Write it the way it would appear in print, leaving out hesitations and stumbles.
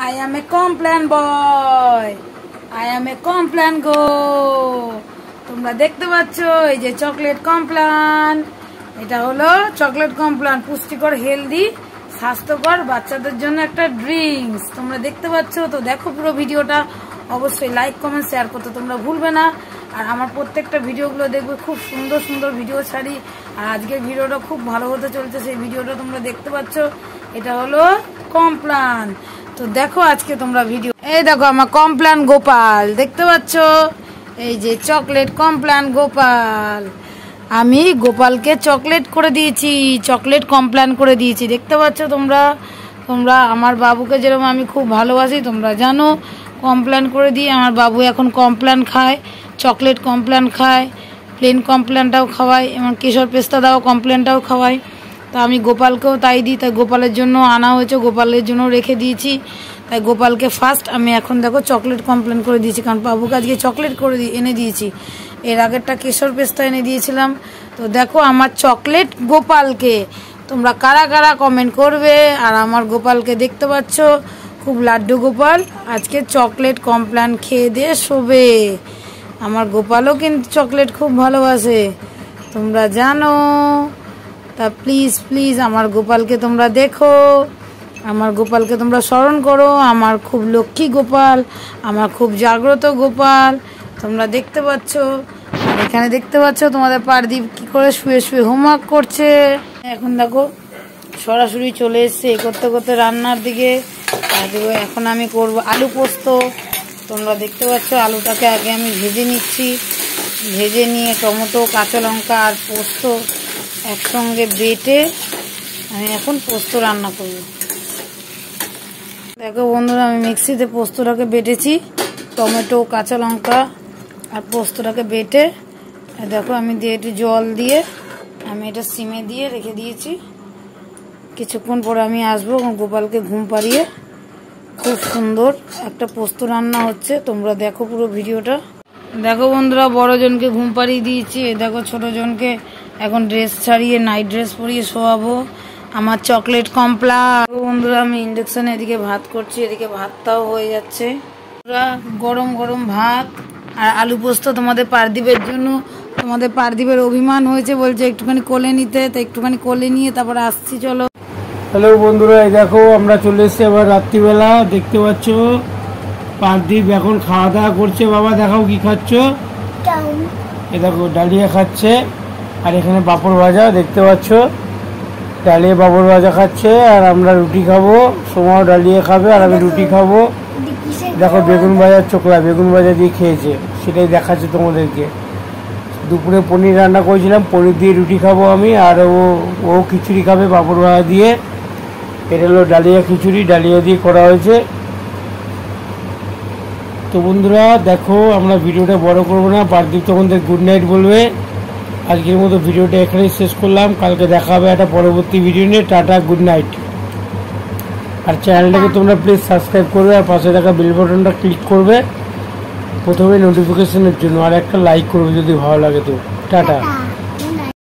I am a complain boy. I am a complain go. তোমরা দেখতে পাচ্ছ এই যে চকলেট কমপ্লান, এটা হলো চকলেট কমপ্লান, পুষ্টিকর হেলদি স্বাস্থ্যকর বাচ্চাদের জন্য একটা ড্রিঙ্কস। তোমরা দেখতে পাচ্ছ তো, দেখো পুরো ভিডিওটা, অবশ্যই লাইক কমেন্ট শেয়ার করতে তোমরা ভুলবে না। আর আমার প্রত্যেকটা ভিডিওগুলো দেখবে, খুব সুন্দর সুন্দর ভিডিও ছাড়ি। আর আজকের ভিডিওটা খুব ভালো হতে চলছে, সেই ভিডিওটা তোমরা দেখতে পাচ্ছ। এটা হলো কমপ্লান। তো দেখো আজকে তোমরা ভিডিও, এই দেখো আমার কমপ্লান গোপাল দেখতে পাচ্ছ, এই যে চকলেট কমপ্লান গোপাল। আমি গোপালকে চকলেট করে দিয়েছি, চকলেট কমপ্লান করে দিয়েছি, দেখতে পাচ্ছ তোমরা। তোমরা আমার বাবুকে যেরকম আমি খুব ভালোবাসি তোমরা জানো, কমপ্লান করে দিই। আমার বাবু এখন কমপ্লান খায়, চকলেট কমপ্লান খায়, প্লেন কমপ্লানটাও খাওয়াই, এবং কেশর পেস্তা দাও কমপ্লানটাও খাওয়াই। তো আমি গোপালকেও তাই দিই, তাই গোপালের জন্য আনা হয়েছে, গোপালের জন্য রেখে দিয়েছি। তাই গোপালকে ফার্স্ট আমি এখন দেখো চকলেট কমপ্লান করে দিয়েছি, কারণ বাবুকে আজকে চকলেট করে এনে দিয়েছি। এর আগেরটা কেশর পেস্তা এনে দিয়েছিলাম। তো দেখো আমার চকলেট গোপালকে তোমরা কারা কারা কমেন্ট করবে। আর আমার গোপালকে দেখতে পাচ্ছ, খুব লাড্ডু গোপাল, আজকে চকলেট কমপ্লান খেয়ে দিয়ে শোবে। আমার গোপালও কিন্তু চকলেট খুব ভালোবাসে, তোমরা জানো। তা প্লিজ প্লিজ আমার গোপালকে তোমরা দেখো, আমার গোপালকে তোমরা স্মরণ করো। আমার খুব লক্ষ্মী গোপাল, আমার খুব জাগ্রত গোপাল, তোমরা দেখতে পাচ্ছ। আর এখানে দেখতে পাচ্ছ তোমাদের পারদীপ কি করে শুয়ে শুয়ে হোমওয়ার্ক করছে। এখন দেখো সরাসরি চলে এসছে করতে করতে রান্নার দিকে। এখন আমি করব আলু পোস্ত। তোমরা দেখতে পাচ্ছ আলুটাকে আগে আমি ভেজে নিচ্ছি, ভেজে নিয়ে টমেটো, কাঁচা লঙ্কা আর পোস্ত একসঙ্গে বেটে আমি এখন পোস্ত রান্না করব। দেখো বন্ধুরা, আমি মিক্সিতে পোস্তটাকে বেটেছি, টমেটো, কাঁচা লঙ্কা আর পোস্তটাকে বেটে। দেখো আমি দিয়ে একটু জল দিয়ে আমি এটা সিমে দিয়ে রেখে দিয়েছি। কিছুক্ষণ পরে আমি আসবো গোপালকে ঘুম পাড়িয়ে। খুব সুন্দর একটা পোস্ত রান্না হচ্ছে, তোমরা দেখো পুরো ভিডিওটা। দেখো বন্ধুরা, বড়জনকে ঘুম পাড়িয়ে দিয়েছি। দেখো ছোটজনকে এখন ড্রেস ছাড়িয়ে নাইট ড্রেস পরিয়ে শোয়াবো। আমার চকলেট কমপ্লান। বন্ধুরা আমি ইন্ডাকশনে এদিকে ভাত করছি, এদিকে ভাতটাও হয়ে যাচ্ছে। গরম গরম ভাত আর আলু পোস্ত তোমাদের পারদীপের জন্য। তোমাদের পারদীপের অভিমান হয়েছে, বলছে একটুখানি কোলে নিতে, তো একটুখানি কোলে নিয়ে তারপরে আসছি। চলো। হ্যালো বন্ধুরা, এই দেখো আমরা চলে এসেছি আবার রাত্রিবেলা। দেখতে পাচ্ছ পারদীপ এখন খাওয়া দাওয়া করছে। বাবা দেখাও কি খাচ্ছ? এ দেখো ডালিয়া খাচ্ছে, আর এখানে পাঁপড় ভাজা দেখতে পাচ্ছ। ডালিয়া পাঁপড় ভাজা খাচ্ছে, আর আমরা রুটি খাবো। সোমাও ডালিয়া খাবে আর আমি রুটি খাবো। দেখো বেগুন ভাজার চোখলা, বেগুন ভাজা দিয়ে খেয়েছে, সেটাই দেখাচ্ছে তোমাদেরকে। দুপুরে পনির রান্না করেছিলাম, পনির দিয়ে রুটি খাবো আমি, আর ও খিচুড়ি খাবে পাঁপড় ভাজা দিয়ে। এটা হলো ডালিয়া খিচুড়ি, ডালিয়া দিয়ে করা হয়েছে। তো বন্ধুরা দেখো, আমরা ভিডিওটা বড় করবো না, পারদীপ তোমাদের গুড নাইট বলবে। আজকের মতো ভিডিওটা এখানেই শেষ করলাম, কালকে দেখা হবে একটা পরবর্তী ভিডিও নিয়ে। Tata, good night. আর চ্যানেলটাকে তোমরা প্লিজ সাবস্ক্রাইব করবে, আর পাশে থাকা বেল বাটনটা ক্লিক করবে প্রথমে নোটিফিকেশনের জন্য, আর একটা লাইক করবে যদি ভালো লাগে তো। টাটা।